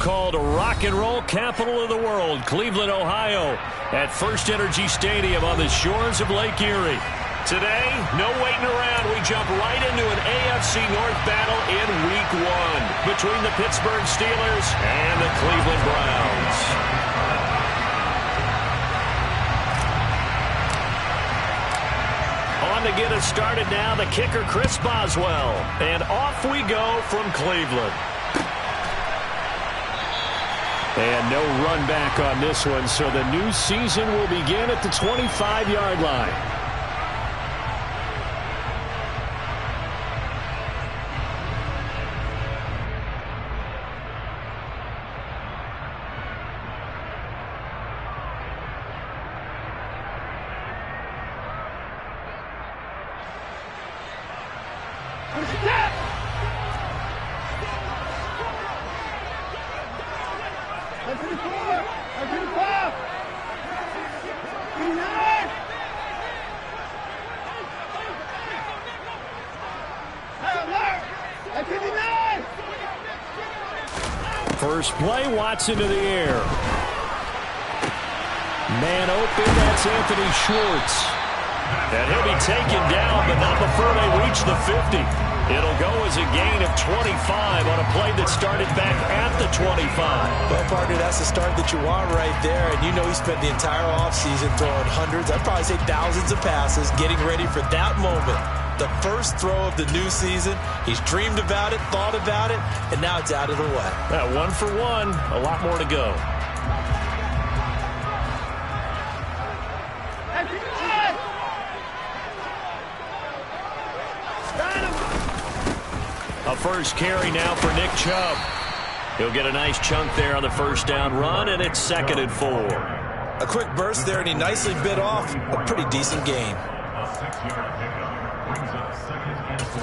so-called rock and roll capital of the world, Cleveland, Ohio, at First Energy Stadium on the shores of Lake Erie. Today, no waiting around. We jump right into an AFC North battle in Week 1 between the Pittsburgh Steelers and the Cleveland Browns. On to get us started now, the kicker, Chris Boswell. And off we go from Cleveland. And no run back on this one, so the new season will begin at the 25-yard line. First play, Watson to the air. Man open, that's Anthony Schwartz. And he'll be taken down, but not before they reach the 50. It'll go as a gain of 25 on a play that started back at the 25. Well, partner, that's the start that you want right there. And you know he spent the entire offseason throwing hundreds, I'd probably say thousands of passes, getting ready for that moment. The first throw of the new season. He's dreamed about it, thought about it, and now it's out of the way. 1 for 1, a lot more to go. A first carry now for Nick Chubb. He'll get a nice chunk there on the first down run, and it's 2nd and 4. A quick burst there, and he nicely bit off a pretty decent gain. A 6-yard pickup brings up 2nd and 4.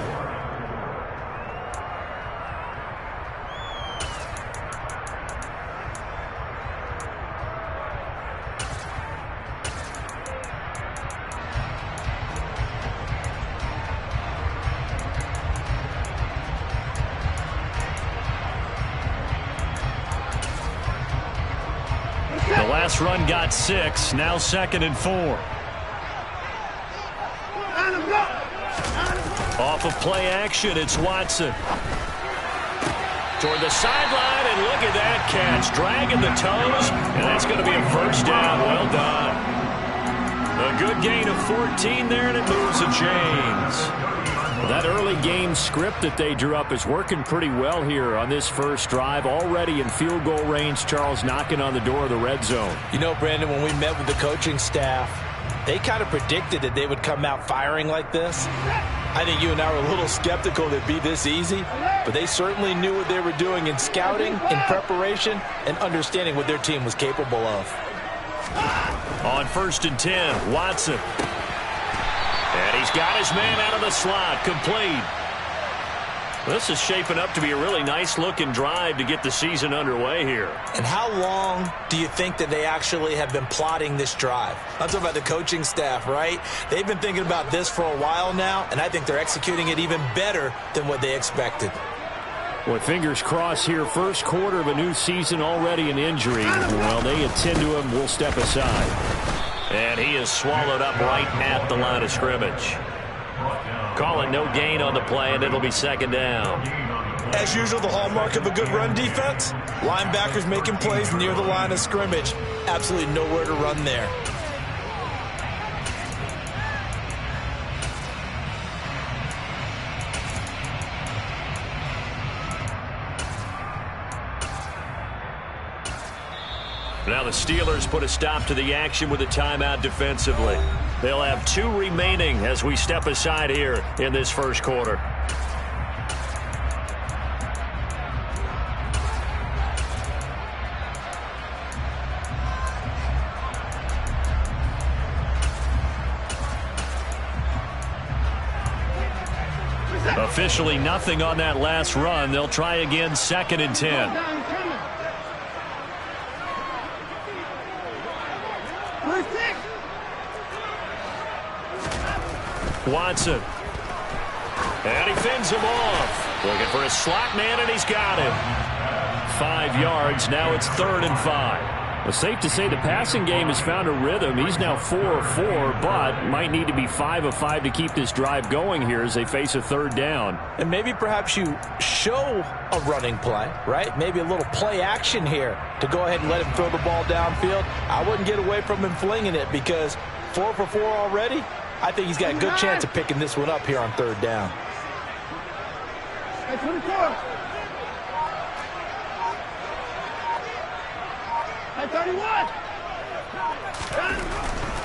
The last run got 6, now 2nd and 4. Off of play action, it's Watson. Toward the sideline, and look at that catch. Dragging the toes, and that's going to be a first down. Well done. A good gain of 14 there, and it moves the chains. That early game script that they drew up is working pretty well here on this first drive. Already in field goal range, Charles, knocking on the door of the red zone. You know, Brandon, when we met with the coaching staff, they kind of predicted that they would come out firing like this. I think you and I were a little skeptical that it'd be this easy, but they certainly knew what they were doing in scouting, in preparation, and understanding what their team was capable of. On 1st and 10, Watson. And he's got his man out of the slot, complete. This is shaping up to be a really nice-looking drive to get the season underway here. And how long do you think that they actually have been plotting this drive? I'm talking about the coaching staff, right? They've been thinking about this for a while now, and I think they're executing it even better than what they expected. Well, fingers crossed here, first quarter of a new season, already an injury. Well, they attend to him. We'll step aside. And he is swallowed up right at the line of scrimmage. Calling no gain on the play, and it'll be 2nd down. As usual, the hallmark of a good run defense, linebackers making plays near the line of scrimmage. Absolutely nowhere to run there. Now the Steelers put a stop to the action with a timeout defensively. They'll have 2 remaining as we step aside here in this first quarter. Officially nothing on that last run. They'll try again, 2nd and 10. Watson. And he fends him off. Looking for a slot man, and he's got him. 5 yards. Now it's 3rd and 5. Well, safe to say the passing game has found a rhythm. He's now 4 of 4, but might need to be 5 of 5 to keep this drive going here as they face a 3rd down. And maybe perhaps you show a running play, right? Maybe a little play action here to go ahead and let him throw the ball downfield. I wouldn't get away from him flinging it because 4 for 4 already. I think he's got a good chance of picking this one up here on 3rd down.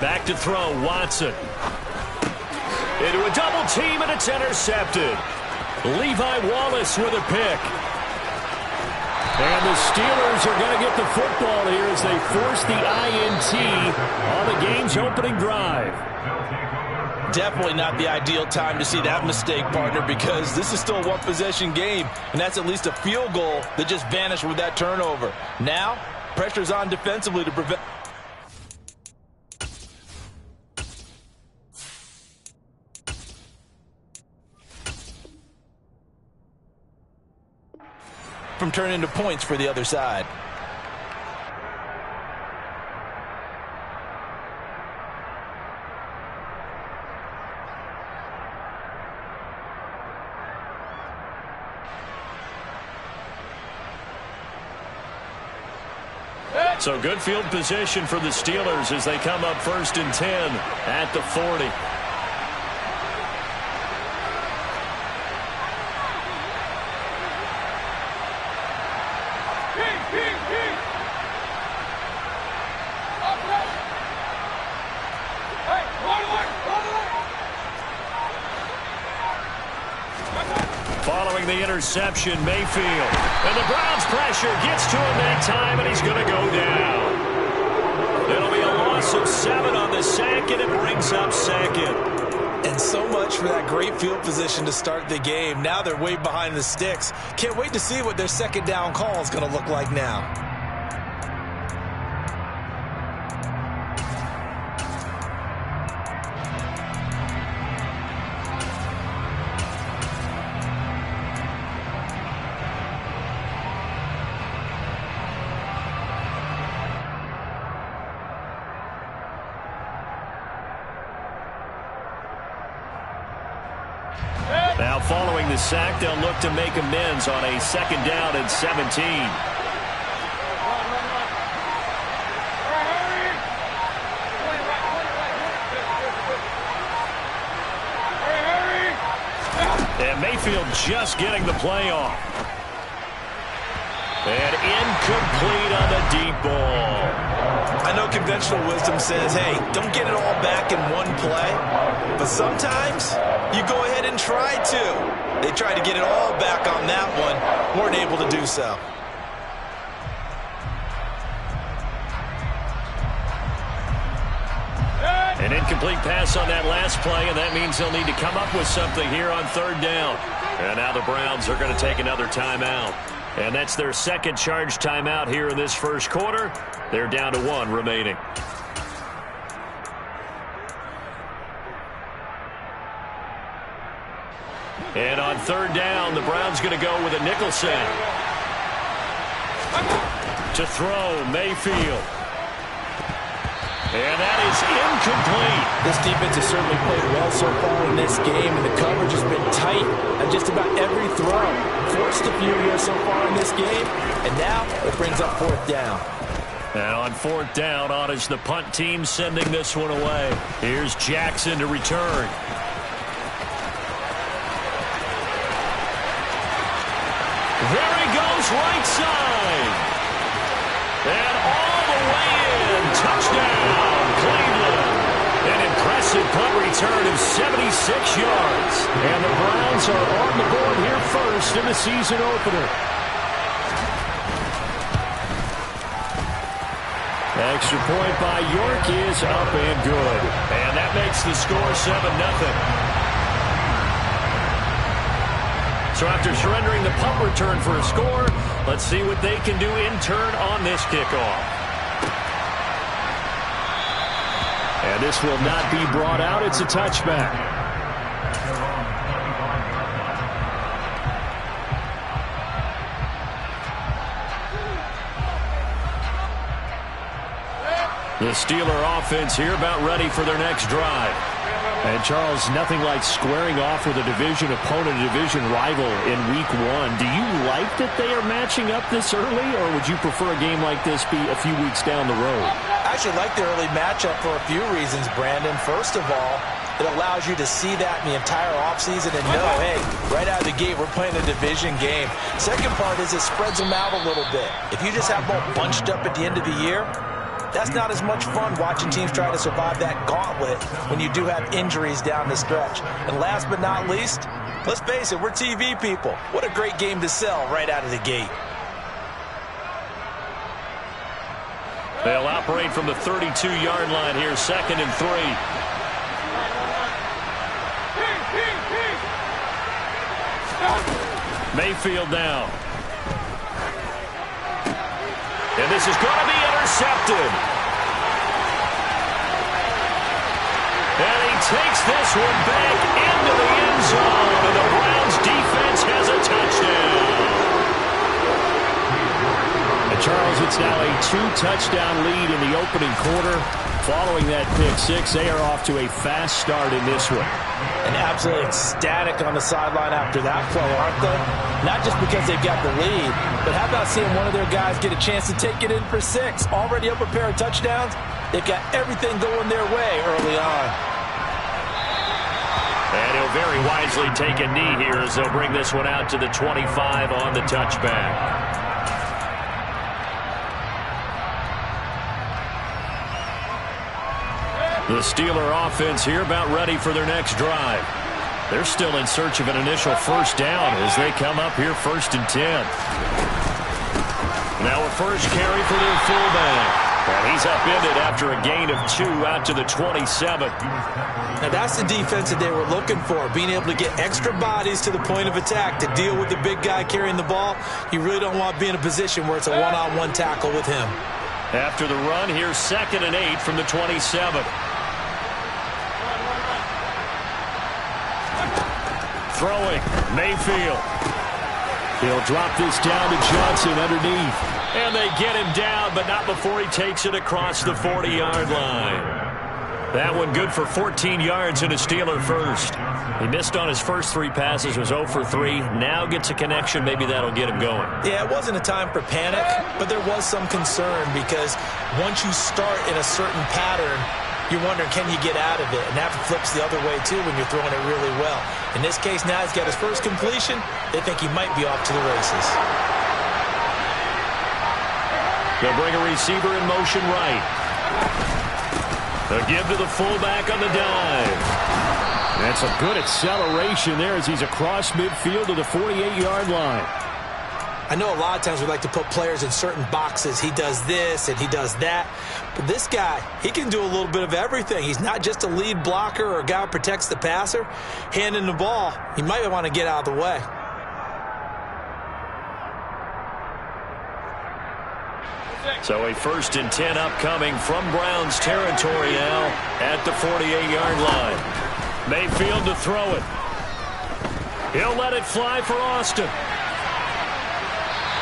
Back to throw, Watson. Into a double team, and it's intercepted. Levi Wallace with a pick. And the Steelers are going to get the football here as they force the INT on the game's opening drive. Definitely not the ideal time to see that mistake, partner, because this is still a one-possession game, and that's at least a field goal that just vanished with that turnover. Now, pressure's on defensively to prevent... from turning into points for the other side. So good field position for the Steelers as they come up 1st and 10 at the 40. Following the interception, Mayfield. And the Browns pressure gets to him that time, and he's going to go down. It'll be a loss of 7 on the sack, and it brings up 2nd. And so much for that great field position to start the game. Now they're way behind the sticks. Can't wait to see what their 2nd down call is going to look like now. Now following the sack, they'll look to make amends on a 2nd down and 17. And Mayfield just getting the play off. And incomplete on the deep ball. I know conventional wisdom says, hey, don't get it all back in one play. But sometimes you go ahead and try to. They tried to get it all back on that one. Weren't able to do so. An incomplete pass on that last play, and that means they'll need to come up with something here on 3rd down. And now the Browns are going to take another timeout. And that's their 2nd charge timeout here in this 1st quarter. They're down to 1 remaining. And on 3rd down, the Browns going to go with a nickel set. To throw, Mayfield. And that is incomplete. This defense has certainly played well so far in this game, and the coverage has been tight on just about every throw. Forced a few here so far in this game, and now it brings up 4th down. And on 4th down, on is the punt team sending this one away. Here's Jackson to return. There he goes, right side. And all the way in. Touchdown, Cleveland. An impressive punt return of 76 yards. And the Browns are on the board here first in the season opener. Extra point by York is up and good. And that makes the score 7-0. So after surrendering the punt return for a score, let's see what they can do in turn on this kickoff. And this will not be brought out. It's a touchback. The Steeler offense here about ready for their next drive. And Charles, nothing like squaring off with a division opponent, a division rival in week 1. Do you like that they are matching up this early, or would you prefer a game like this be a few weeks down the road? I actually like the early matchup for a few reasons, Brandon. First of all, it allows you to see that in the entire offseason and know, hey, right out of the gate, we're playing a division game. Second part is it spreads them out a little bit. If you just have them all bunched up at the end of the year, that's not as much fun watching teams try to survive that gauntlet when you do have injuries down the stretch. And last but not least, let's face it, we're TV people. What a great game to sell right out of the gate. They'll operate from the 32-yard line here, 2nd and 3. Mayfield down. And this is going to be intercepted. And he takes this one back into the end zone. And the Browns defense has a touchdown. And Charles, it's now a 2-touchdown lead in the opening quarter. Following that pick-6, they are off to a fast start in this one. And absolutely ecstatic on the sideline after that play, aren't they? Not just because they've got the lead, but how about seeing one of their guys get a chance to take it in for 6? Already up a pair of touchdowns. They've got everything going their way early on. And he'll very wisely take a knee here as they'll bring this one out to the 25 on the touchback. The Steeler offense here about ready for their next drive. They're still in search of an initial first down as they come up here 1st and 10. Now a first carry for their fullback. And he's upended after a gain of 2 out to the 27. Now that's the defense that they were looking for, being able to get extra bodies to the point of attack to deal with the big guy carrying the ball. You really don't want to be in a position where it's a one-on-one tackle with him. After the run, here's 2nd and 8 from the 27. Throwing, Mayfield. He'll drop this down to Johnson underneath. And they get him down, but not before he takes it across the 40-yard line. That one good for 14 yards and a Steeler first. He missed on his first 3 passes, was 0 for 3. Now gets a connection. Maybe that'll get him going. Yeah, it wasn't a time for panic, but there was some concern because once you start in a certain pattern, you're wondering, can you get out of it? And that flips the other way, too, when you're throwing it really well. In this case, now he's got his first completion. They think he might be off to the races. They'll bring a receiver in motion right. They'll give to the fullback on the dive. That's a good acceleration there as he's across midfield to the 48-yard line. I know a lot of times we like to put players in certain boxes. He does this and he does that. But this guy, he can do a little bit of everything. He's not just a lead blocker or a guy who protects the passer. Handing the ball, he might want to get out of the way. So a 1st and 10 upcoming from Browns territory now at the 48-yard line. Mayfield to throw it. He'll let it fly for Austin.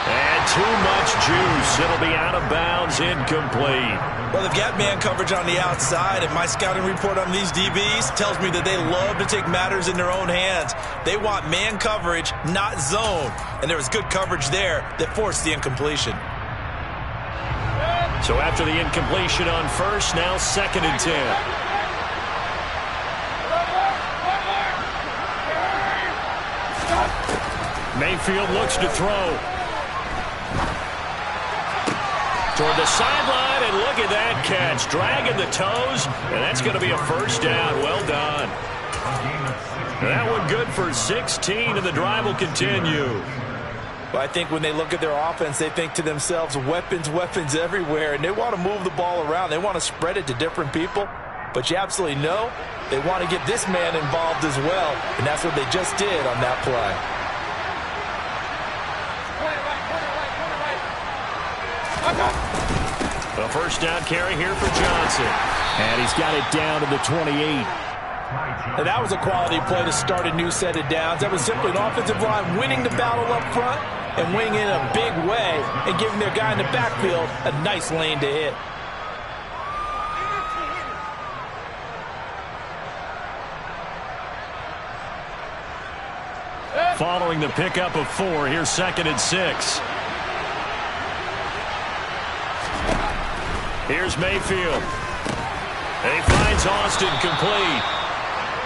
And too much juice. It'll be out of bounds, incomplete. Well, they've got man coverage on the outside, and my scouting report on these DBs tells me that they love to take matters in their own hands. They want man coverage, not zone. And there was good coverage there that forced the incompletion. So after the incompletion on first, now 2nd and 10. Mayfield looks to throw. Toward the sideline, and look at that catch. Dragging the toes, and that's going to be a first down. Well done. That one good for 16, and the drive will continue. But I think when they look at their offense, they think to themselves, weapons, weapons everywhere, and they want to move the ball around. They want to spread it to different people. But you absolutely know they want to get this man involved as well, and that's what they just did on that play. A first down carry here for Johnson. And he's got it down to the 28. And that was a quality play to start a new set of downs. That was simply an offensive line winning the battle up front and winning in a big way and giving their guy in the backfield a nice lane to hit. following the pickup of 4. Here's 2nd and 6. Here's Mayfield. And he finds Austin complete.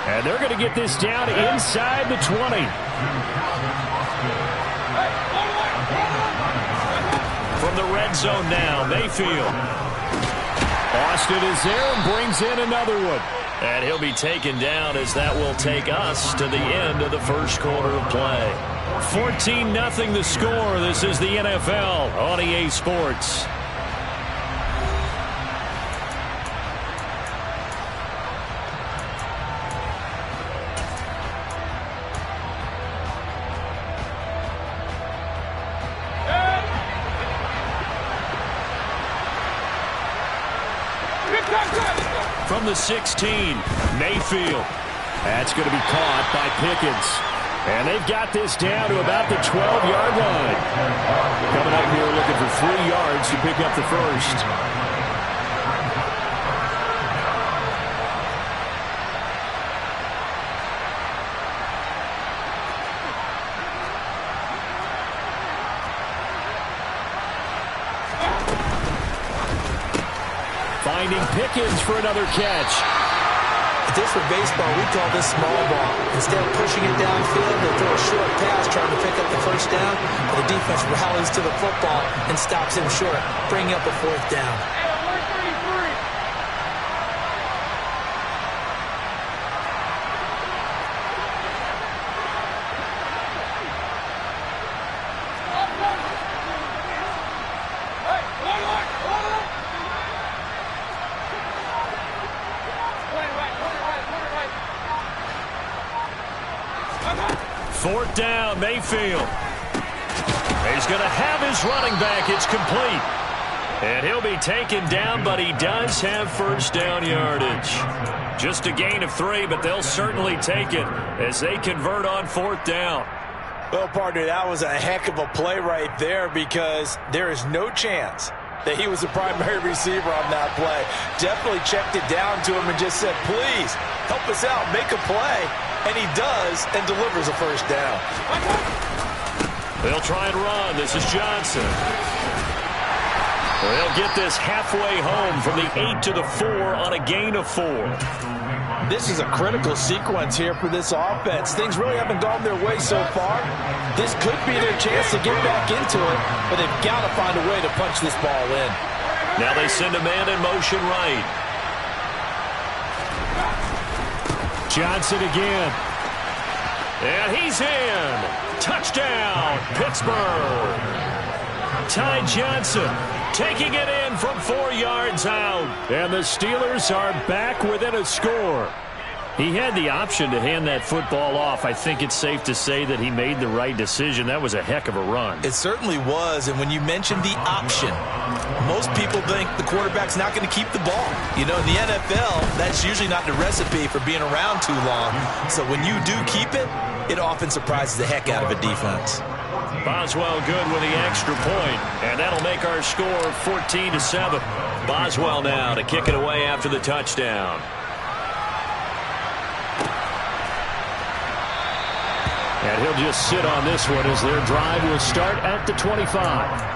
And they're going to get this down inside the 20. From the red zone now, Mayfield. Austin is there and brings in another one. And he'll be taken down as that will take us to the end of the first quarter of play. 14-0 the score. This is the NFL on EA Sports. From the 16, Mayfield. That's going to be caught by Pickens. And they've got this down to about the 12-yard line. Coming up here looking for 3 yards to pick up the first. Finding Pickens for another catch. If this were baseball, we call this small ball. Instead of pushing it downfield, they throw a short pass trying to pick up the first down, but the defense rallies to the football and stops him short, bringing up a 4th down. Fourth down, Mayfield. He's going to have his running back. It's complete. And he'll be taken down, but he does have first down yardage. Just a gain of 3, but they'll certainly take it as they convert on 4th down. Well, partner, that was a heck of a play right there because there is no chance that he was the primary receiver on that play. Definitely checked it down to him and just said, please, help us out, make a play. And he does and delivers a first down. They'll try and run. This is Johnson. They'll get this halfway home from the 8 to the 4 on a gain of 4. This is a critical sequence here for this offense. Things really haven't gone their way so far. This could be their chance to get back into it, but they've got to find a way to punch this ball in. Now they send a man in motion right. Johnson again. And he's in. Touchdown, Pittsburgh. Ty Johnson taking it in from 4 yards out. And the Steelers are back within a score. He had the option to hand that football off. I think it's safe to say that he made the right decision. That was a heck of a run. It certainly was, and when you mentioned the option, most people think the quarterback's not going to keep the ball. You know, in the NFL, that's usually not the recipe for being around too long. So when you do keep it, it often surprises the heck out of a defense. Boswell good with the extra point, and that'll make our score 14-7. Boswell now to kick it away after the touchdown. And he'll just sit on this one as their drive will start at the 25.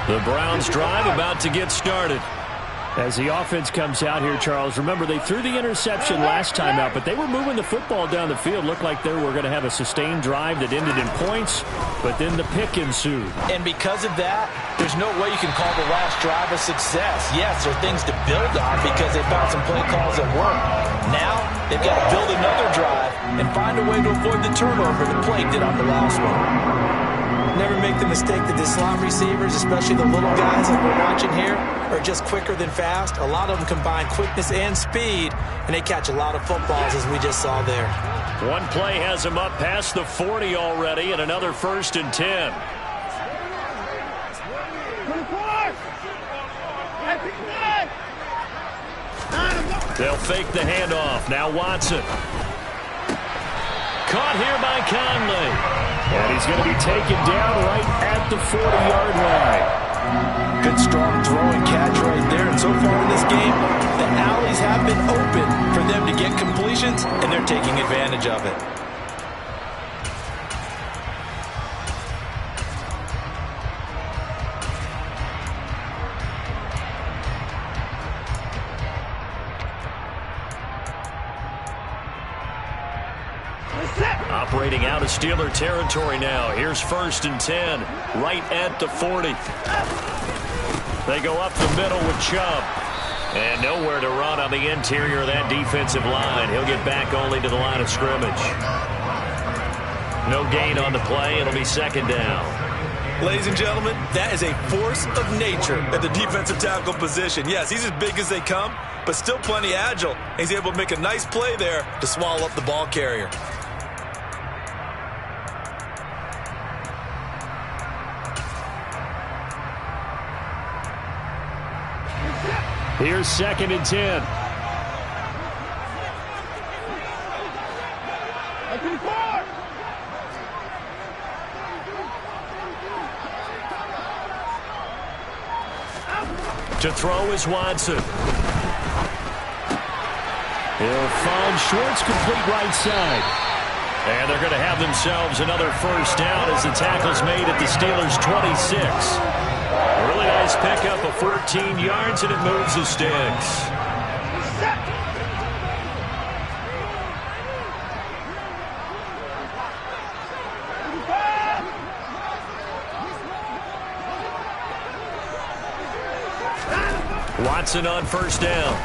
The Browns drive about to get started. As the offense comes out here, Charles, remember they threw the interception last time out, but they were moving the football down the field. Looked like they were going to have a sustained drive that ended in points, but then the pick ensued. And because of that, there's no way you can call the last drive a success. Yes, there are things to build on because they found some play calls that work. Now, they've got to build another drive and find a way to avoid the turnover the play did on the last one. Never make the mistake that the slot receivers, especially the little guys that we're watching here, are just quicker than fast. A lot of them combine quickness and speed, and they catch a lot of footballs, as we just saw there. One play has them up past the 40 already, and another 1st and 10. They'll fake the handoff. Now Watson. Caught here by Conley. And he's going to be taken down right at the 40-yard line. Good strong throw and catch right there. And so far in this game, the alleys have been open for them to get completions, and they're taking advantage of it. Operating out of Steeler territory now. Here's 1st and 10, right at the 40. They go up the middle with Chubb. And nowhere to run on the interior of that defensive line. He'll get back only to the line of scrimmage. No gain on the play. It'll be 2nd down. Ladies and gentlemen, that is a force of nature at the defensive tackle position. Yes, he's as big as they come, but still plenty agile. He's able to make a nice play there to swallow up the ball carrier. Here's 2nd and 10. To throw is Watson. He'll find Schwartz complete right side. And they're going to have themselves another 1st down as the tackle's made at the Steelers' 26. A really nice pickup of 14 yards, and it moves the sticks. Watson on 1st down.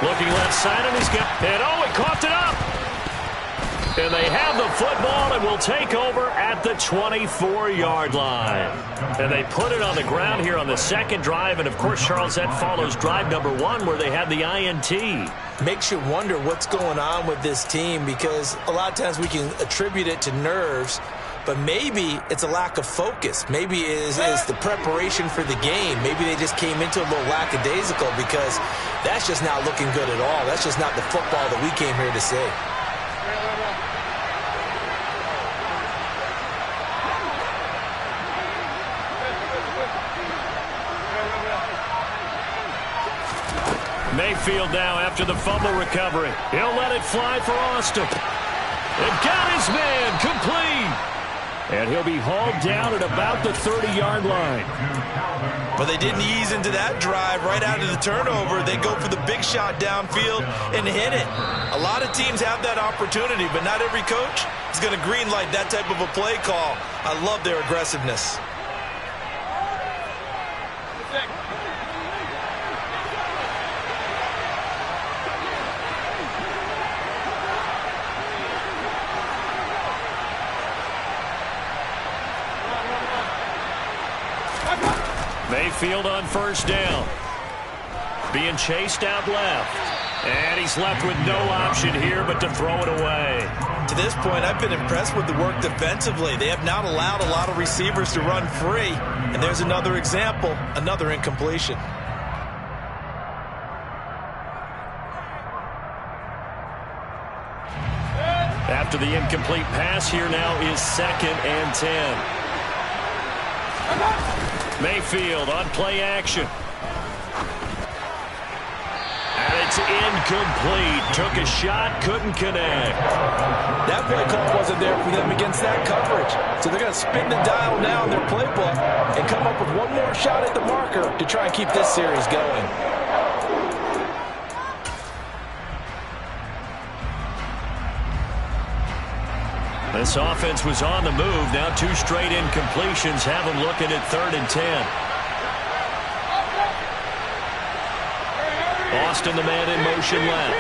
Looking left side, and he's got it. Oh, he coughed it up. And they have the football and will take over at the 24-yard line. And they put it on the ground here on the 2nd drive. And, of course, Charles, that follows drive number 1 where they had the INT. Makes you wonder what's going on with this team, because a lot of times we can attribute it to nerves, but maybe it's a lack of focus. Maybe it is the preparation for the game. Maybe they just came into a little lackadaisical, because that's just not looking good at all. That's just not the football that we came here to see. Mayfield now after the fumble recovery. He'll let it fly for Austin. And got his man complete. And he'll be hauled down at about the 30-yard line. But they didn't ease into that drive right out of the turnover. They go for the big shot downfield and hit it. A lot of teams have that opportunity, but not every coach is going to green light that type of a play call. I love their aggressiveness. Mayfield on 1st down. Being chased out left. And he's left with no option here but to throw it away. To this point, I've been impressed with the work defensively. They have not allowed a lot of receivers to run free. And there's another example, another incompletion. After the incomplete pass, here now is 2nd and 10. Mayfield on play action. And it's incomplete. Took a shot, couldn't connect. That play call wasn't there for them against that coverage. So they're going to spin the dial now in their playbook and come up with one more shot at the marker to try and keep this series going. This offense was on the move. Now 2 straight incompletions have them looking at 3rd and 10. Austin, the man in motion left.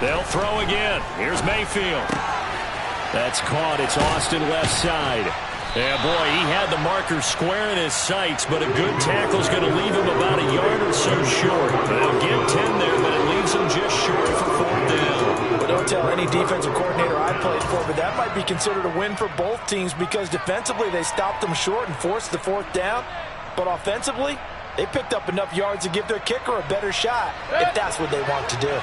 They'll throw again. Here's Mayfield. That's caught. It's Austin left side. Yeah, boy, he had the marker square in his sights, but a good tackle's going to leave him about a yard or so short. They'll get 10 there, but it leaves him just short for 4th down. But don't tell any defensive coordinator I played for, but that might be considered a win for both teams because defensively they stopped them short and forced the fourth down. But offensively, they picked up enough yards to give their kicker a better shot if that's what they want to do.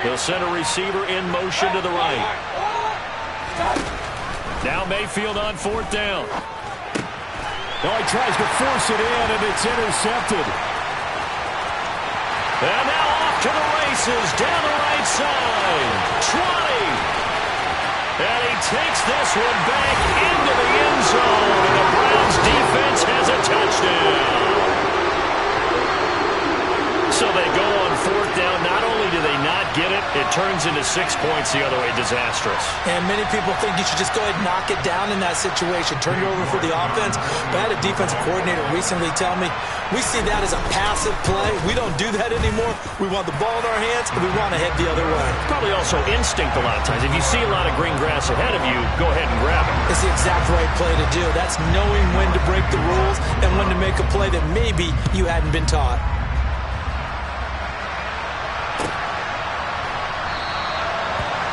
They'll send a receiver in motion to the right. Now Mayfield on fourth down. Oh, he tries to force it in, and it's intercepted. And now off to the races, down the right side. 20. And he takes this one back into the end zone, and the Browns defense has a touchdown. So they go on fourth down. Not only do they not get it, it turns into 6 points the other way. Disastrous. And many people think you should just go ahead and knock it down in that situation. Turn it over for the offense. But I had a defensive coordinator recently tell me, we see that as a passive play. We don't do that anymore. We want the ball in our hands, and we want to head the other way. Probably also instinct a lot of times. If you see a lot of green grass ahead of you, go ahead and grab it. It's the exact right play to do. That's knowing when to break the rules and when to make a play that maybe you hadn't been taught.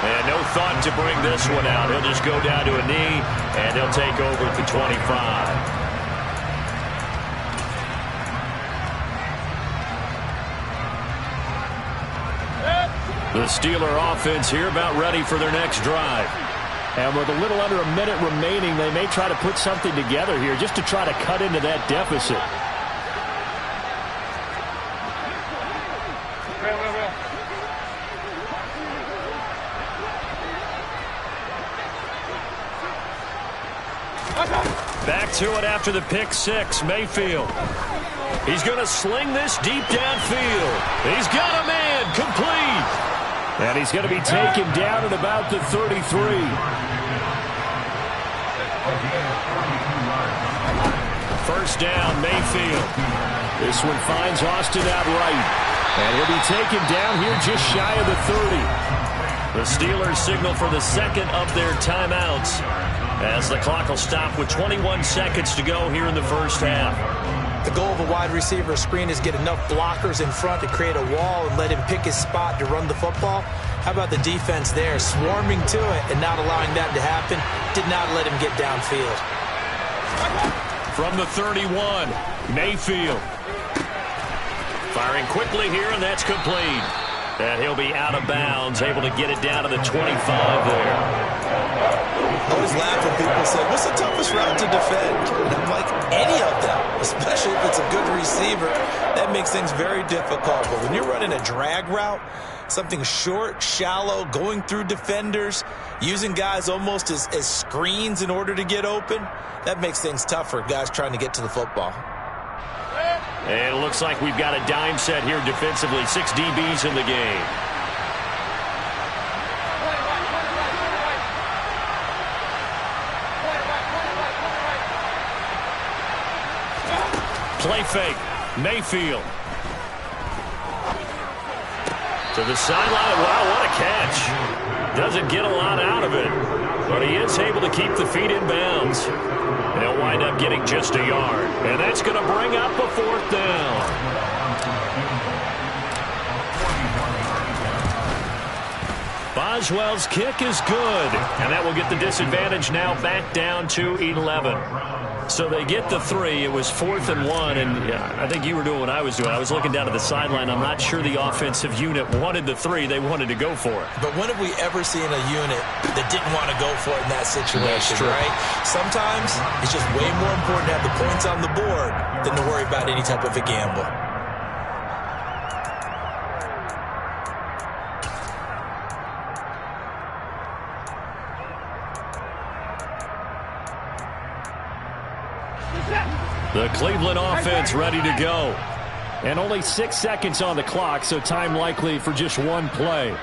And no thought to bring this one out. He'll just go down to a knee, and he'll take over at the 25. The Steeler offense here about ready for their next drive. And with a little under a minute remaining, they may try to put something together here just to try to cut into that deficit. Back to it after the pick six, Mayfield. He's going to sling this deep downfield. He's got a man, complete. And he's going to be taken down at about the 33. First down, Mayfield. This one finds Austin outright. And he'll be taken down here just shy of the 30. The Steelers signal for the second of their timeouts as the clock will stop with 21 seconds to go here in the first half. The goal of a wide receiver screen is get enough blockers in front to create a wall and let him pick his spot to run the football. How about the defense there, swarming to it and not allowing that to happen? Did not let him get downfield. From the 31, Mayfield. Firing quickly here, and that's complete. And he'll be out of bounds, able to get it down to the 25 there. I always laugh when people say, what's the toughest route to defend? And I'm like, any of them, especially if it's a good receiver. That makes things very difficult. But when you're running a drag route, something short, shallow, going through defenders, using guys almost as screens in order to get open, that makes things tough for guys trying to get to the football. And it looks like we've got a dime set here defensively. 6 DBs in the game. Play fake. Mayfield. To the sideline. Wow, what a catch. Doesn't get a lot out of it. But he is able to keep the feet in bounds. And he'll wind up getting just a yard. And that's going to bring up a fourth down. Boswell's kick is good. And that will get the disadvantage now back down to 11. So they get the 3. It was 4th and 1. And yeah, I think you were doing what I was doing. I was looking down at the sideline. I'm not sure the offensive unit wanted the 3. They wanted to go for it. But when have we ever seen a unit that didn't want to go for it in that situation, right? Sometimes it's just way more important to have the points on the board than to worry about any type of a gamble. The Cleveland offense ready to go. And only 6 seconds on the clock, so time likely for just one play.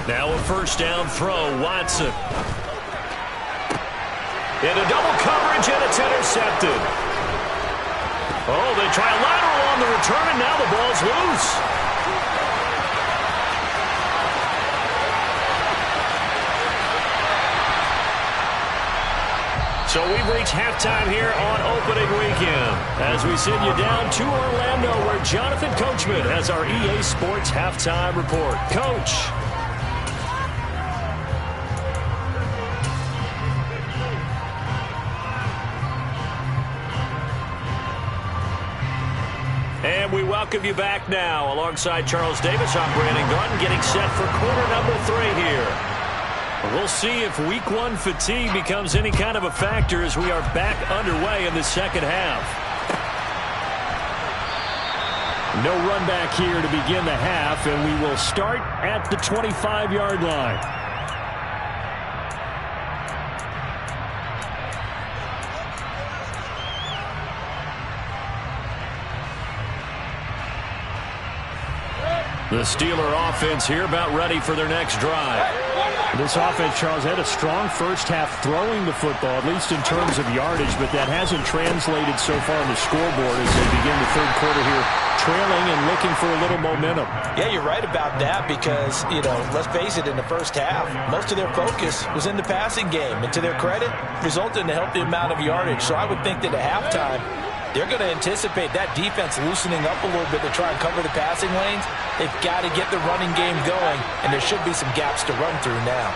Now a first down throw, Watson. Into double coverage, and it's intercepted. Oh, they try a lateral on the return, and now the ball's loose. So we've reached halftime here on opening weekend as we send you down to Orlando where Jonathan Coachman has our EA Sports halftime report. Coach. And we welcome you back now. Alongside Charles Davis, I'm Brandon Gunn, getting set for quarter number 3 here. We'll see if week 1 fatigue becomes any kind of a factor as we are back underway in the second half. No run back here to begin the half, and we will start at the 25-yard line. The Steeler offense here about ready for their next drive. This offense, Charles, had a strong first half throwing the football, at least in terms of yardage, but that hasn't translated so far on the scoreboard as they begin the third quarter here, trailing and looking for a little momentum. Yeah, you're right about that because, let's face it, in the first half, most of their focus was in the passing game. And to their credit, resulted in a healthy amount of yardage. So I would think that at halftime, they're going to anticipate that defense loosening up a little bit to try and cover the passing lanes. They've got to get the running game going, and there should be some gaps to run through now.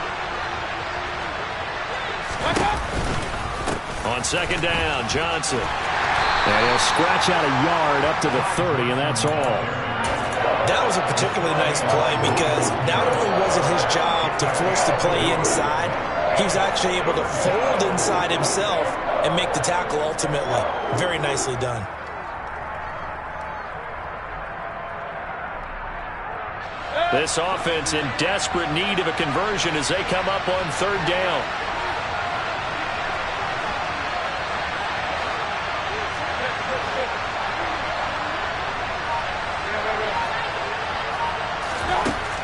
On second down, Johnson. And he'll scratch out a yard up to the 30, and that's all. That was a particularly nice play because not only was it his job to force the play inside, he was actually able to fold inside himself and make the tackle ultimately. Very nicely done. This offense in desperate need of a conversion as they come up on third down.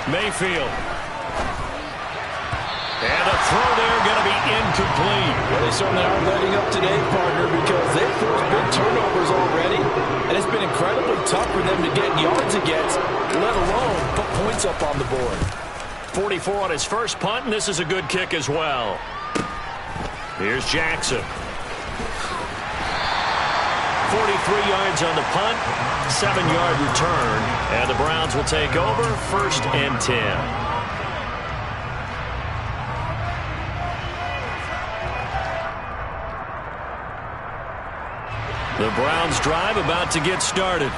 Mayfield. And a throw there going to be incomplete. Well, they certainly aren't letting up today, partner, because they've forced big turnovers already. And it's been incredibly tough for them to get yards against, let alone put points up on the board. 44 on his first punt, and this is a good kick as well. Here's Jackson. 43 yards on the punt, 7-yard return, and the Browns will take over, 1st and 10. The Browns drive about to get started.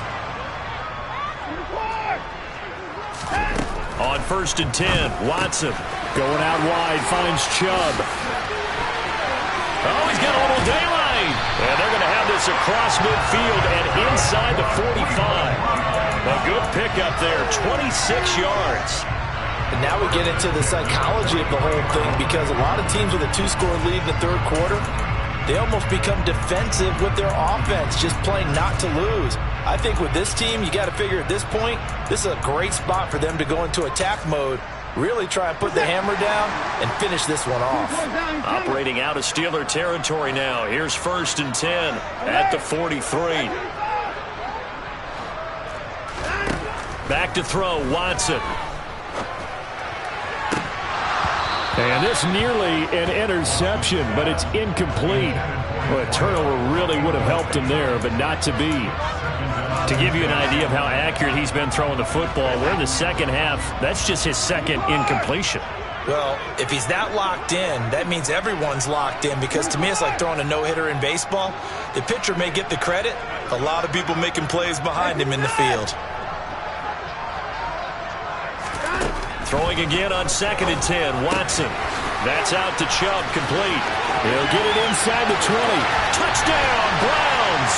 On 1st and 10, Watson. Going out wide, finds Chubb. Oh, he's got a little daylight. And they're going to have this across midfield and inside the 45. A good pickup there, 26 yards. And now we get into the psychology of the whole thing because a lot of teams with a 2-score lead in the third quarter, they almost become defensive with their offense, just playing not to lose. I think with this team, you got to figure at this point, this is a great spot for them to go into attack mode, really try and put the hammer down and finish this one off. Operating out of Steeler territory now. Here's 1st and 10 at the 43. Back to throw, Watson. And this nearly an interception, but it's incomplete. Well, a turnover really would have helped him there, but not to be. To give you an idea of how accurate he's been throwing the football, we're in the second half. That's just his second incompletion. Well, if he's that locked in, that means everyone's locked in because to me it's like throwing a no-hitter in baseball. The pitcher may get the credit. A lot of people making plays behind him in the field. Throwing again on 2nd and 10, Watson. That's out to Chubb, complete. He'll get it inside the 20. Touchdown, Browns!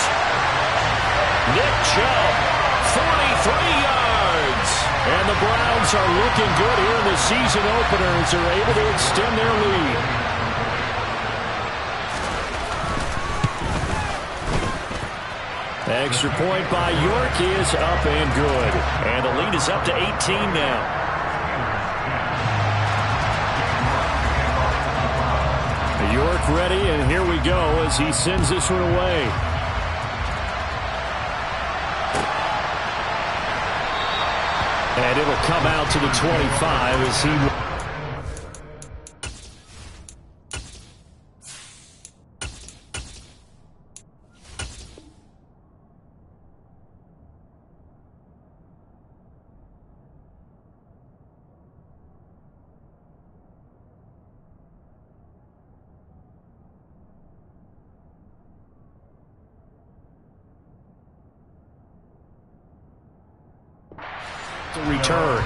Nick Chubb, 43 yards. And the Browns are looking good here in the season opener as they're able to extend their lead. Extra point by York is up and good. And the lead is up to 18 now. York ready, and here we go as he sends this one away. And it'll come out to the 25 as he... return.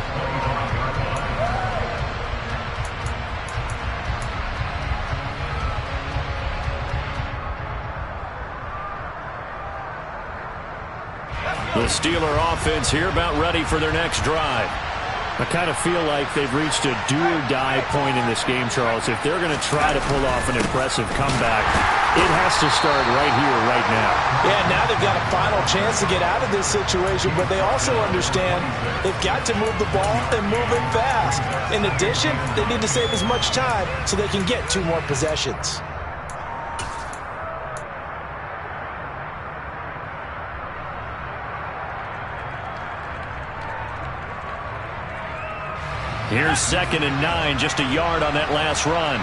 The Steeler offense here about ready for their next drive. I kind of feel like they've reached a do-or-die point in this game, Charles. If they're going to try to pull off an impressive comeback, it has to start right here, right now. Yeah, now they've got a final chance to get out of this situation, but they also understand they've got to move the ball and move it fast. In addition, they need to save as much time so they can get 2 more possessions. Here's 2nd and 9, just a yard on that last run.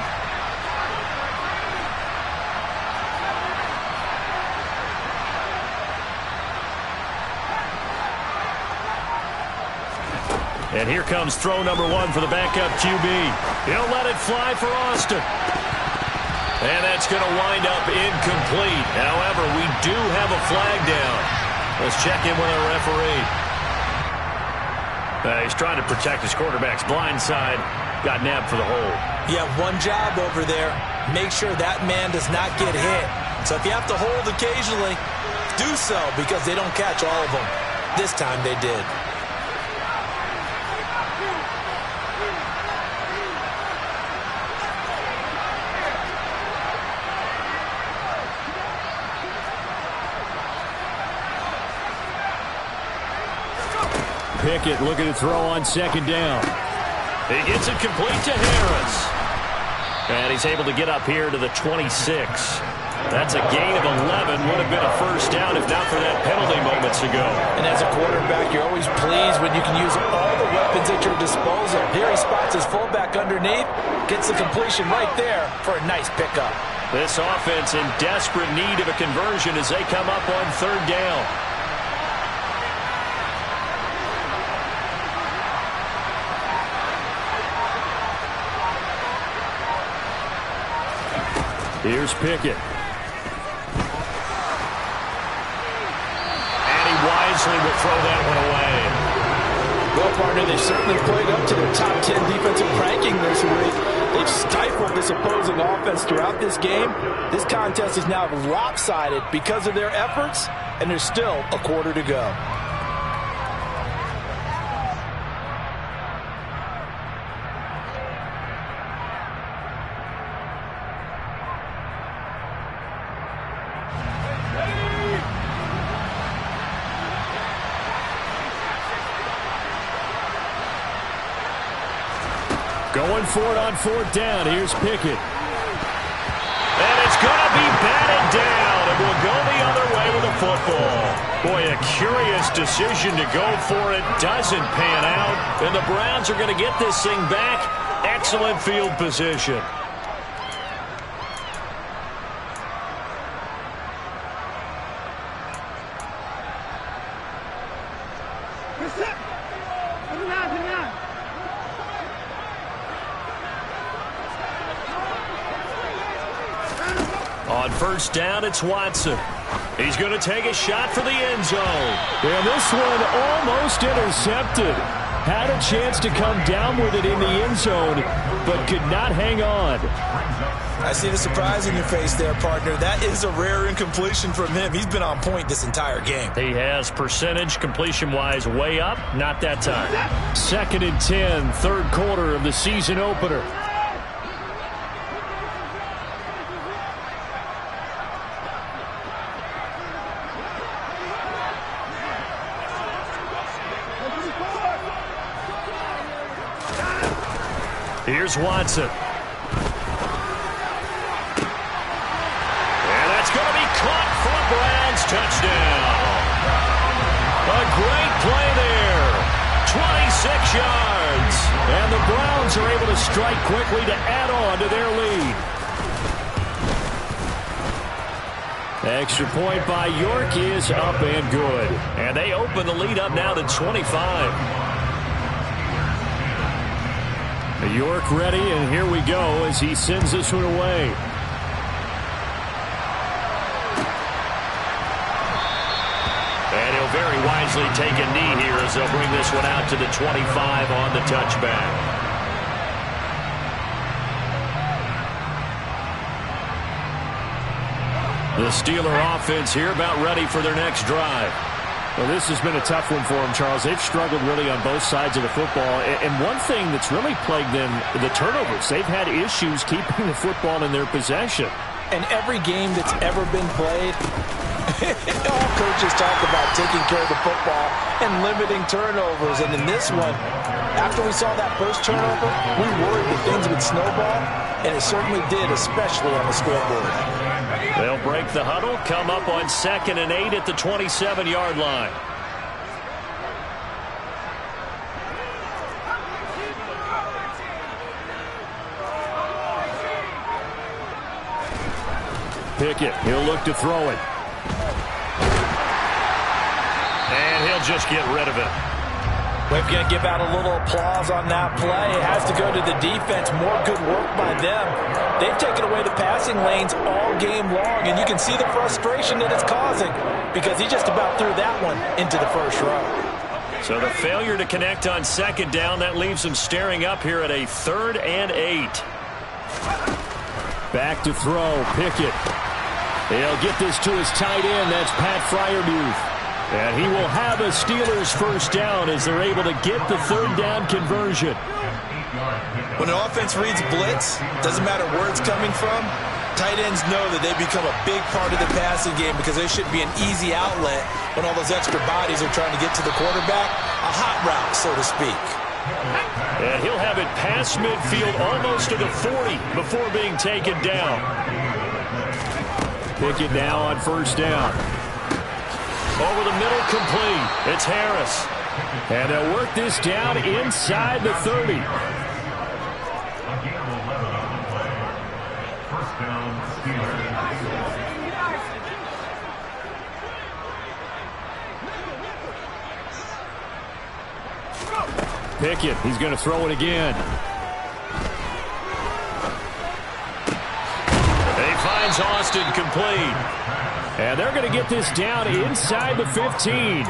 And here comes throw number 1 for the backup QB. He'll let it fly for Austin. And that's going to wind up incomplete. However, we do have a flag down. Let's check in with our referee. He's trying to protect his quarterback's blind side. Got nabbed for the hold. You have one job over there. Make sure that man does not get hit. So if you have to hold occasionally, do so because they don't catch all of them. This time they did. Pickett looking to throw on 2nd down. He gets it complete to Harris. And he's able to get up here to the 26. That's a gain of 11. Would have been a first down if not for that penalty moments ago. And as a quarterback, you're always pleased when you can use all the weapons at your disposal. Here he spots his fullback underneath, gets the completion right there for a nice pickup. This offense in desperate need of a conversion as they come up on 3rd down. Here's Pickett. And he wisely will throw that one away. Well, partner, they certainly played up to their top 10 defensive ranking this week. They've stifled this opposing offense throughout this game. This contest is now lopsided because of their efforts, and there's still a quarter to go. Going for it on 4th down. Here's Pickett. And it's going to be batted down. And we'll go the other way with the football. Boy, a curious decision to go for it. Doesn't pan out. And the Browns are going to get this thing back. Excellent field position. On 1st down, it's Watson. He's going to take a shot for the end zone. And this one almost intercepted. Had a chance to come down with it in the end zone, but could not hang on. I see the surprise in your face there, partner. That is a rare incompletion from him. He's been on point this entire game. He has percentage completion-wise way up. Not that time. 2nd and 10, 3rd quarter of the season opener. Here's Watson. And that's going to be caught for a Browns touchdown. A great play there. yards. And the Browns are able to strike quickly to add on to their lead. Extra point by York is up and good. And they open the lead up now to 25. York ready, and here we go as he sends this one away. And he'll very wisely take a knee here as they'll bring this one out to the 25 on the touchback. The Steeler offense here about ready for their next drive. Well, this has been a tough one for them, Charles. They've struggled really on both sides of the football. And one thing that's really plagued them, the turnovers. They've had issues keeping the football in their possession. And every game that's ever been played, all coaches talk about taking care of the football and limiting turnovers. And in this one, after we saw that first turnover, we worried that things would snowball, and it certainly did, especially on the scoreboard. They'll break the huddle, come up on 2nd and 8 at the 27-yard line. Pickett, he'll look to throw it. And he'll just get rid of it. We're going to give out a little applause on that play. It has to go to the defense. More good work by them. They've taken away the passing lanes all game long, and you can see the frustration that it's causing because he just about threw that one into the first row. So the failure to connect on 2nd down, that leaves them staring up here at a 3rd and 8. Back to throw, Pickett. He'll get this to his tight end. That's Pat Freiermuth. And he will have a Steelers first down as they're able to get the 3rd down conversion. When an offense reads blitz, doesn't matter where it's coming from, tight ends know that they become a big part of the passing game because there should be an easy outlet when all those extra bodies are trying to get to the quarterback. A hot route, so to speak. And he'll have it past midfield almost to the 40 before being taken down. Pickett now on first down. Over the middle, complete. It's Harris. And they'll work this down inside the 30. First down, Steelers. Pickett, he's going to throw it again. He finds Austin complete. And they're going to get this down inside the 15.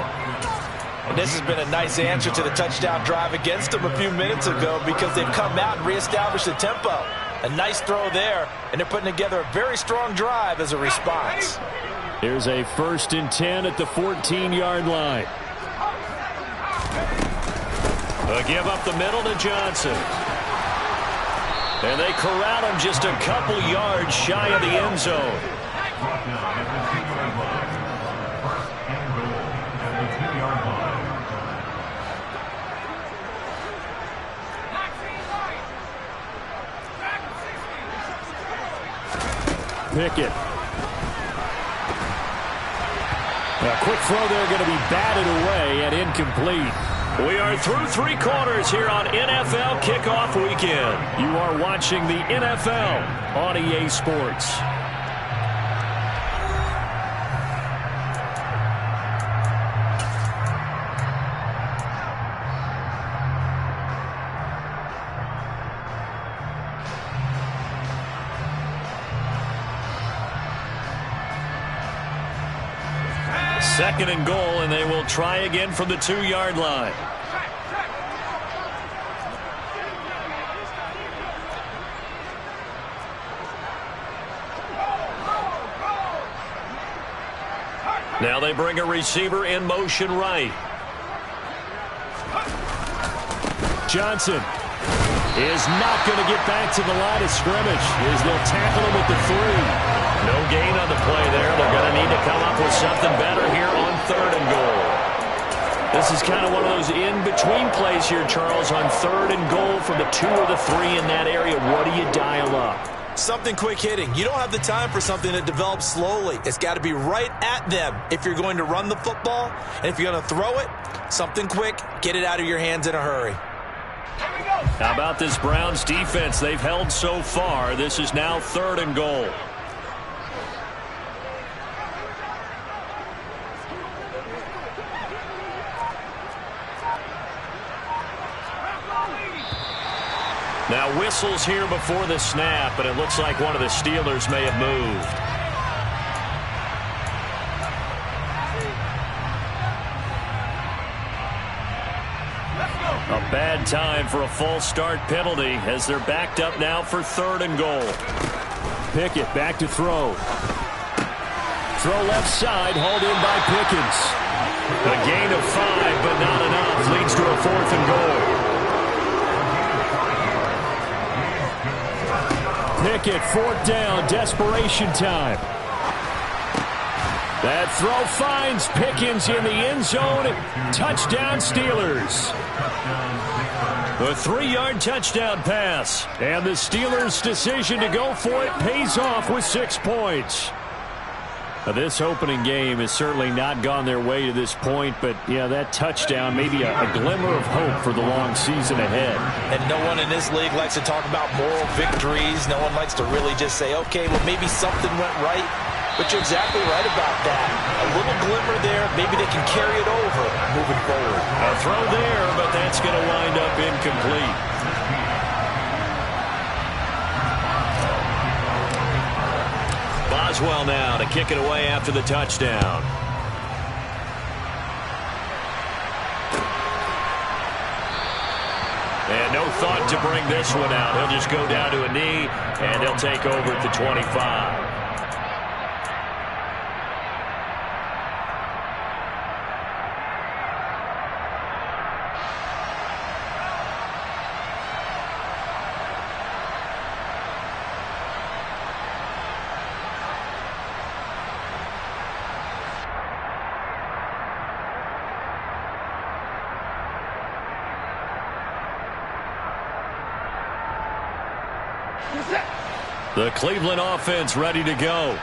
And this has been a nice answer to the touchdown drive against them a few minutes ago because they've come out and reestablished the tempo. A nice throw there, and they're putting together a very strong drive as a response. Here's a 1st and 10 at the 14-yard line. A give up the middle to Johnson. And they corral him just a couple yards shy of the end zone. Pickett. A quick throw there going to be batted away and incomplete. We are through 3 quarters here on NFL Kickoff Weekend. You are watching the NFL on EA Sports. Second and goal, and they will try again from the 2-yard line. Now they bring a receiver in motion right. Johnson is not going to get back to the line of scrimmage as they'll tackle him at the 3. No gain on the play there. They're going to need to come up with something better here on 3rd and goal. This is kind of one of those in-between plays here, Charles, on 3rd and goal from the 2 or the 3 in that area. What do you dial up? Something quick hitting. You don't have the time for something that develops slowly. It's got to be right at them if you're going to run the football. And if you're going to throw it, something quick, get it out of your hands in a hurry. How about this Browns defense? They've held so far. This is now 3rd and goal. Now whistles here before the snap, but it looks like one of the Steelers may have moved. A bad time for a false start penalty as they're backed up now for 3rd and goal. Pickett back to throw. Throw left side, hauled in by Pickens. A gain of 5, but not enough. Leads to a 4th and goal. Pickett, 4th down, desperation time. That throw finds Pickens in the end zone. Touchdown, Steelers. A 3-yard touchdown pass. And the Steelers' decision to go for it pays off with 6 points. Now, this opening game has certainly not gone their way to this point, but, yeah, that touchdown may be a glimmer of hope for the long season ahead. And no one in this league likes to talk about moral victories. No one likes to really just say, okay, well, maybe something went right. But you're exactly right about that. A little glimmer there. Maybe they can carry it over moving forward. A throw there, but that's going to wind up incomplete. Boswell now to kick it away after the touchdown. And no thought to bring this one out. He'll just go down to a knee, and he'll take over at the 25. The Cleveland offense ready to go.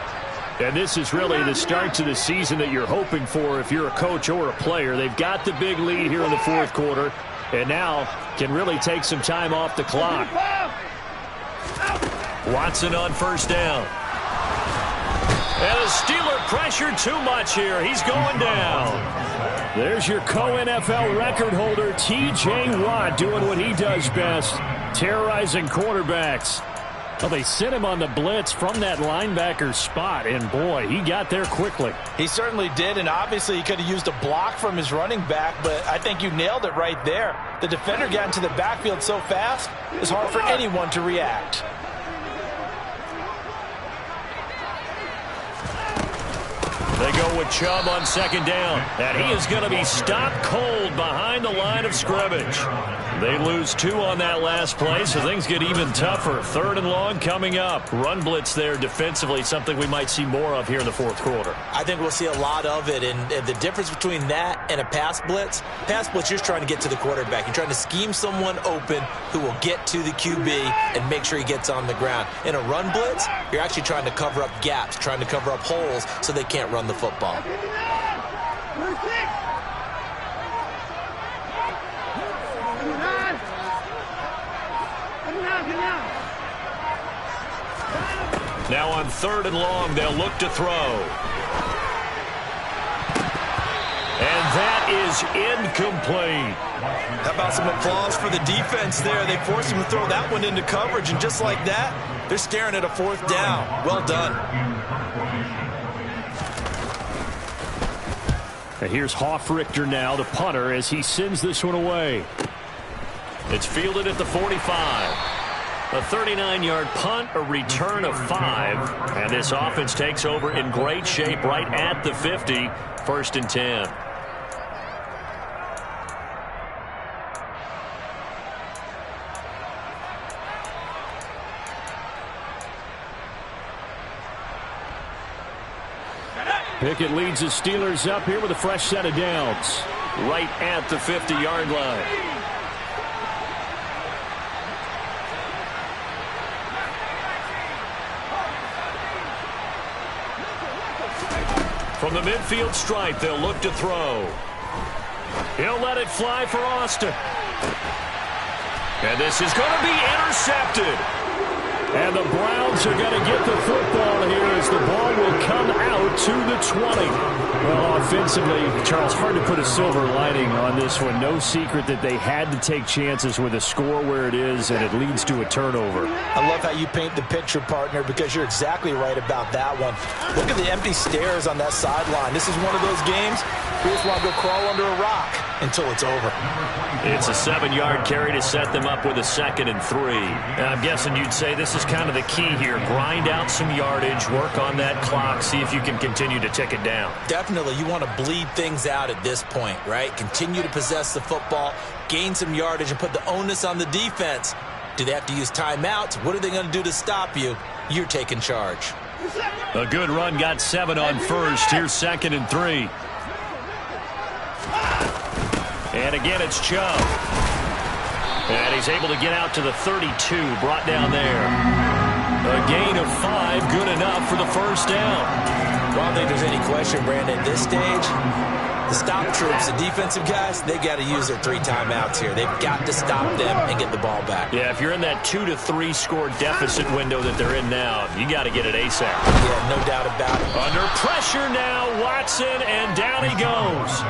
And this is really the start to the season that you're hoping for if you're a coach or a player. They've got the big lead here in the 4th quarter, and now can really take some time off the clock. Watson on 1st down. And the Steeler pressure too much here. He's going down. There's your co-NFL record holder, T.J. Watt, doing what he does best, terrorizing quarterbacks. Well, they sent him on the blitz from that linebacker spot, and boy, he got there quickly. He certainly did, and obviously he could have used a block from his running back, but I think you nailed it right there. The defender got into the backfield so fast, it's hard for anyone to react. They go with Chubb on 2nd down, and he is going to be stopped cold behind the line of scrimmage. They lose 2 on that last play, so things get even tougher. 3rd and long coming up. Run blitz there defensively, something we might see more of here in the 4th quarter. I think we'll see a lot of it, and the difference between that and a pass blitz, you're just trying to get to the quarterback. You're trying to scheme someone open who will get to the QB and make sure he gets on the ground. In a run blitz, you're actually trying to cover up gaps, trying to cover up holes so they can't run the football. Now on 3rd and long, they'll look to throw. And that is incomplete. How about some applause for the defense there? They forced him to throw that one into coverage, and just like that, they're staring at a 4th down. Well done. And here's Hofrichter now, the punter, as he sends this one away. It's fielded at the 45. A 39-yard punt, a return of 5. And this offense takes over in great shape right at the 50. 1st and 10. Pickett leads the Steelers up here with a fresh set of downs. Right at the 50-yard line. From the midfield stripe, they'll look to throw. He'll let it fly for Austin. And this is going to be intercepted. And the Browns are going to get the football here as the ball will come out to the 20. Well, offensively, Charles, hard to put a silver lining on this one. No secret that they had to take chances with a score where it is, and it leads to a turnover. I love how you paint the picture, partner, because you're exactly right about that one. Look at the empty stares on that sideline. This is one of those games we just want to go crawl under a rock until it's over. It's a 7-yard carry to set them up with a 2nd and 3. And I'm guessing you'd say this is kind of the key here. Grind out some yardage, work on that clock, see if you can continue to tick it down. Definitely, you want to bleed things out at this point, right? Continue to possess the football, gain some yardage, and put the onus on the defense. Do they have to use timeouts? What are they going to do to stop you? You're taking charge. A good run got 7 on first. Here's 2nd and 3. And again, it's Chubb. And he's able to get out to the 32, brought down there. A gain of 5, good enough for the first down. Well, I don't think there's any question, Brandon, at this stage, the stop troops, the defensive guys, they got to use their 3 timeouts here. They've got to stop them and get the ball back. Yeah, if you're in that 2 to 3 score deficit window that they're in now, you got to get it ASAP. Yeah, no doubt about it. Under pressure now, Watson, and down he goes.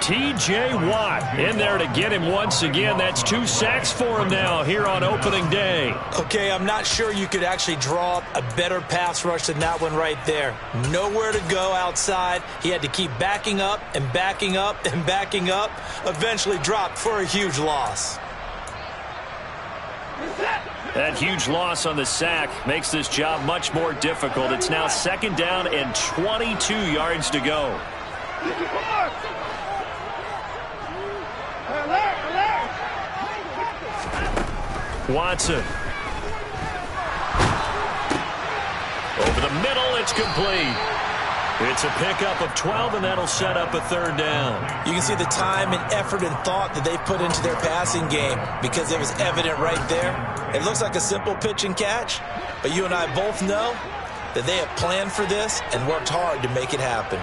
T.J. Watt in there to get him once again. That's 2 sacks for him now here on opening day. Okay, I'm not sure you could actually draw up a better pass rush than that one right there. Nowhere to go outside. He had to keep backing up and backing up and backing up. Eventually dropped for a huge loss. That huge loss on the sack makes this job much more difficult. It's now 2nd down and 22 yards to go. Watson. Over the middle, it's complete. It's a pickup of 12, and that'll set up a 3rd down. You can see the time and effort and thought that they put into their passing game because it was evident right there. It looks like a simple pitch and catch, but you and I both know that they have planned for this and worked hard to make it happen.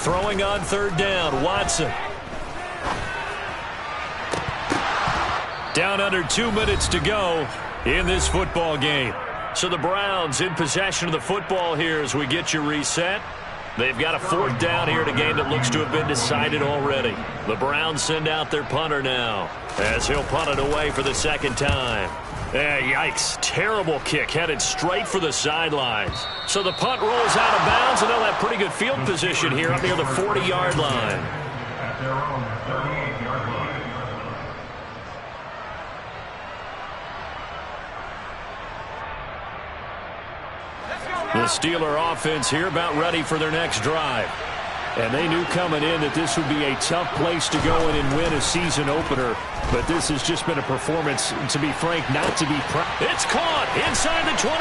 Throwing on 3rd down, Watson. Down under 2 minutes to go in this football game. So the Browns in possession of the football here as we get you reset. They've got a 4th down here in a game that looks to have been decided already. The Browns send out their punter now as he'll punt it away for the 2nd time. Yikes, terrible kick headed straight for the sidelines. So the punt rolls out of bounds, and they'll have pretty good field position here up near the 40-yard line. At their own 38-yard line. The Steeler offense here about ready for their next drive. And they knew coming in that this would be a tough place to go in and win a season opener. But this has just been a performance, to be frank, not to be proud. It's caught inside the 25.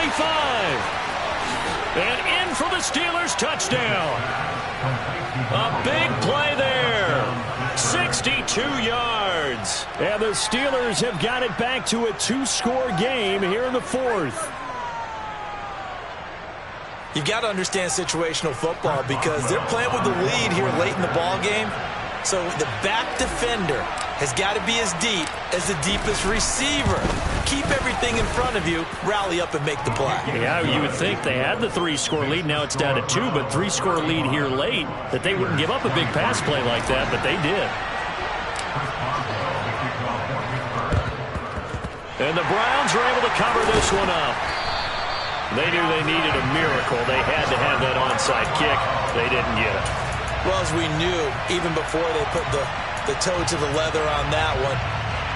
And in for the Steelers touchdown. A big play there. 62 yards. And the Steelers have got it back to a 2-score game here in the 4th. You've got to understand situational football because they're playing with the lead here late in the ball game. So the back defender has got to be as deep as the deepest receiver. Keep everything in front of you, rally up and make the play. Yeah, you would think they had the 3-score lead. Now it's down to 2, but 3-score lead here late, that they wouldn't give up a big pass play like that, but they did. And the Browns are able to cover this one up. They knew they needed a miracle. They had to have that onside kick. They didn't get it. Well, as we knew, even before they put the toe to the leather on that one,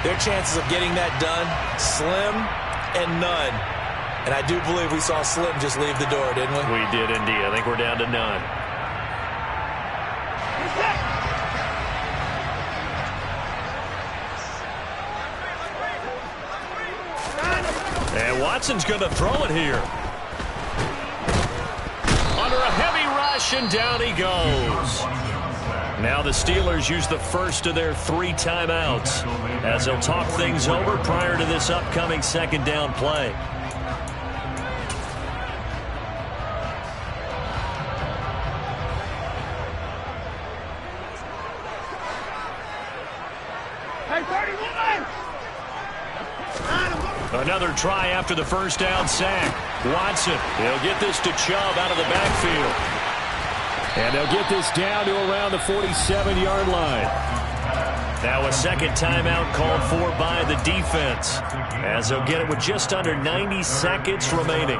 their chances of getting that done, slim and none. And I do believe we saw Slim just leave the door, didn't we? We did indeed. I think we're down to none. And Watson's going to throw it here. Under a heavy rush, completion. Down he goes. Now the Steelers use the first of their 3 timeouts as they'll talk things over prior to this upcoming second down play. Another try after the first down sack. Watson, he'll get this to Chubb out of the backfield. And they'll get this down to around the 47-yard line. Now a second timeout called for by the defense, as they'll get it with just under 90 seconds remaining.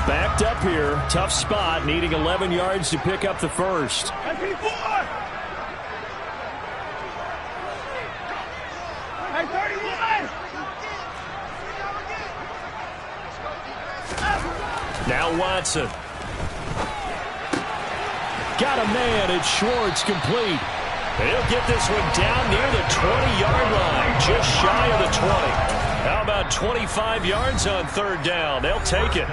Backed up here. Tough spot. Needing 11 yards to pick up the first. Now Watson. Got a man. It's Schwartz, complete. And he'll get this one down near the 20-yard line. Just shy of the 20. How about 25 yards on third down? They'll take it.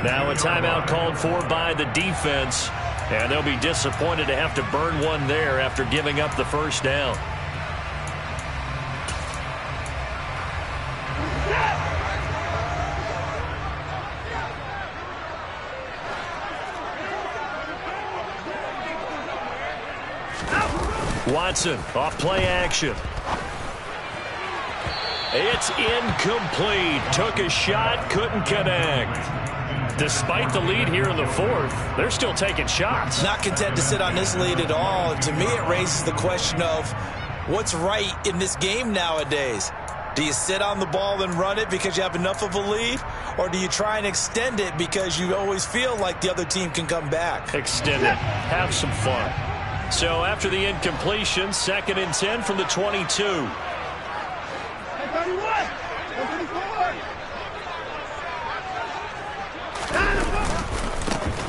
Now a timeout called for by the defense, and they'll be disappointed to have to burn one there after giving up the first down. Watson off play action. It's incomplete. Took a shot, couldn't connect. Despite the lead here in the fourth, they're still taking shots. Not content to sit on this lead at all. To me, it raises the question of what's right in this game nowadays. Do you sit on the ball and run it because you have enough of a lead? Or do you try and extend it because you always feel like the other team can come back? Extend it. Have some fun. So after the incompletion, 2nd and 10 from the 22.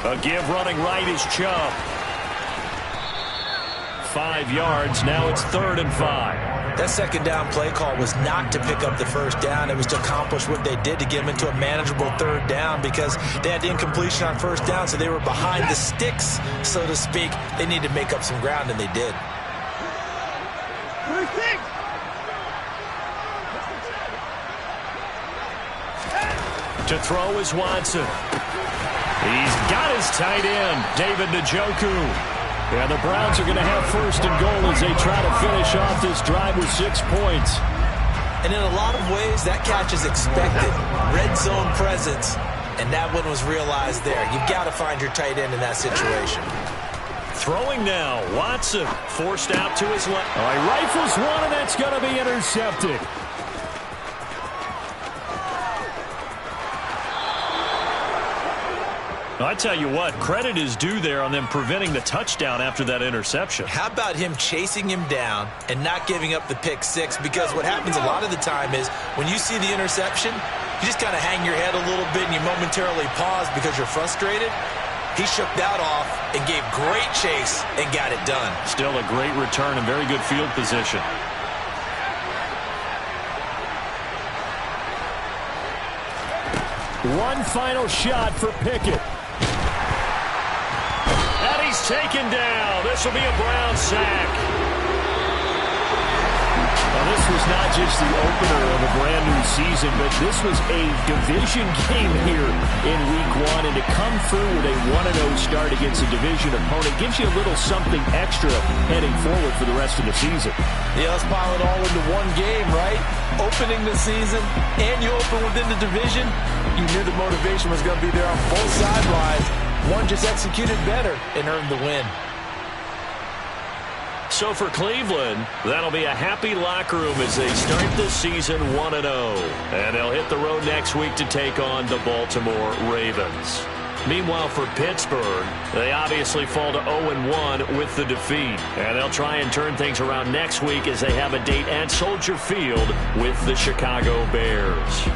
A give running right is Chubb. 5 yards. Now it's 3rd and 5. That second down play call was not to pick up the first down. It was to accomplish what they did to get them into a manageable 3rd down because they had the incompletion on first down, so they were behind the sticks, so to speak. They needed to make up some ground, and they did. To throw is Watson. He's got his tight end, David Njoku. And the Browns are going to have 1st and goal as they try to finish off this drive with 6 points. And in a lot of ways, that catch is expected. Red zone presence, and that one was realized there. You've got to find your tight end in that situation. Throwing now, Watson forced out to his left. Oh, he rifles one, and that's going to be intercepted. I tell you what, credit is due there on them preventing the touchdown after that interception. How about him chasing him down and not giving up the pick six? Because what happens a lot of the time is when you see the interception, you just kind of hang your head a little bit and you momentarily pause because you're frustrated. He shook that off and gave great chase and got it done. Still a great return and very good field position. One final shot for Pickett. And he's taken down. This will be a Brown sack. Now, this was not just the opener of a brand new season, but this was a division game here in Week 1. And to come through with a 1-0 start against a division opponent gives you a little something extra heading forward for the rest of the season. Yeah, let's pile it all into one game, right? Opening the season, and you open within the division. You knew the motivation was going to be there on both sidelines. One just executed better and earned the win. So for Cleveland, that'll be a happy locker room as they start the season 1-0. And they'll hit the road next week to take on the Baltimore Ravens. Meanwhile, for Pittsburgh, they obviously fall to 0-1 with the defeat. And they'll try and turn things around next week as they have a date at Soldier Field with the Chicago Bears.